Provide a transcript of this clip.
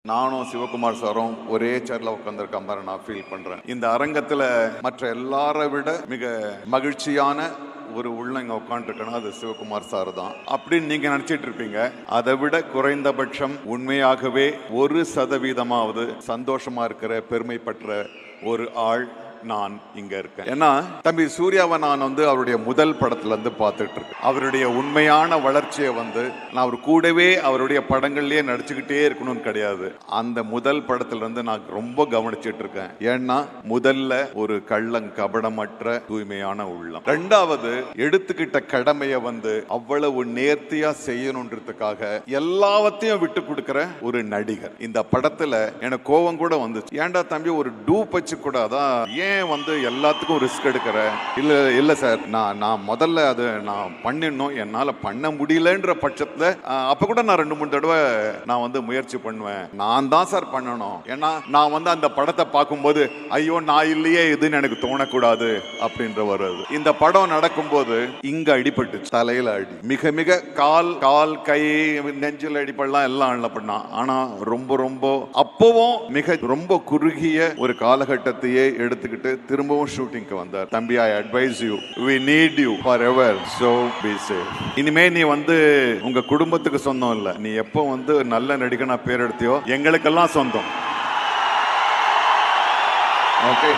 நானும் சிவகுமார் சாரும் ஒரே சேர்ல உட்காந்துருக்க மாதிரி நான் ஃபீல் பண்றேன். இந்த அரங்கத்துல மற்ற எல்லாரை விட மிக மகிழ்ச்சியான ஒரு உள்ள இங்க உட்காந்துருக்கணும், அது சிவகுமார் சார் தான் அப்படின்னு நீங்க நினைச்சிட்டு இருப்பீங்க. அதை விட குறைந்தபட்சம் உண்மையாகவே 1% சந்தோஷமா இருக்கிற பெருமைப்பட்ட ஒரு ஆள் நான் இங்க இருக்கேன். ஏன்னா தம்பி சூர்யாவை நான் அவருடைய முதல் படத்துல இருந்து பார்த்துட்டு இருக்கேன். அவருடைய உண்மையான வளர்ச்சியை நான் அவர் கூடவே அவருடைய படங்கள்லயே நடிச்சுக்கிட்டே இருக்கணும்னு கிடையாது, அந்த முதல் படத்துல இருந்து நான் ரொம்ப கவனிச்சுட்டு இருக்கேன். ஏன்னா முதல்ல ஒரு கபடமற்ற தூய்மையான உள்ளம், ரெண்டாவது எடுத்துக்கிட்ட கடமையை அவ்வளவு நேர்த்தியா செய்யணுன்றதுக்காக எல்லாவற்றையும் விட்டு கொடுக்கிற ஒரு நடிகர். இந்த படத்துல எனக்கு கோபம் கூட வந்துச்சு, ஏன்டா தம்பி ஒரு டூப் வச்சு கூட ஏன் எல்லாத்துக்கும் ரிஸ்க் எடுக்கிற? இல்ல சார், நான் முதல்ல அது நான் பண்ணிடணும், என்னால பண்ண முடியலன்ற பட்சத்துல அப்ப கூட நான் 2-3 தடவை நான் முயற்சி பண்ணுவேன். நான் தான் சார் பண்ணணும், ஏன்னா நான் அந்த படத்தை பார்க்கும்போது ஐயோ நான் இல்லையே இதுன்னு எனக்கு தோணக்கூடாது அப்படின்ற வருது. இந்த படம் நடக்கும்போது இங்க அடிபட்டு தலையில அடி, மிக மிக கால் கை நெஞ்சில் அடிப்படலாம் எல்லாம் பண்ணான். ஆனா ரொம்ப அப்பவும் ரொம்ப குறுகிய ஒரு காலகட்டத்தையே எடுத்துக்கிட்டு திரும்பவும் ஷூட்டிங்க்கு வந்தார். தம்பி, I advise you, we need you forever, so be safe. இனிமே நீ உங்க குடும்பத்துக்கு சொந்தம் இல்ல, நீ எப்போ நல்ல நடிகனா பேர் எடுத்தியோ எங்களுக்கெல்லாம் சொந்தம். ஓகே.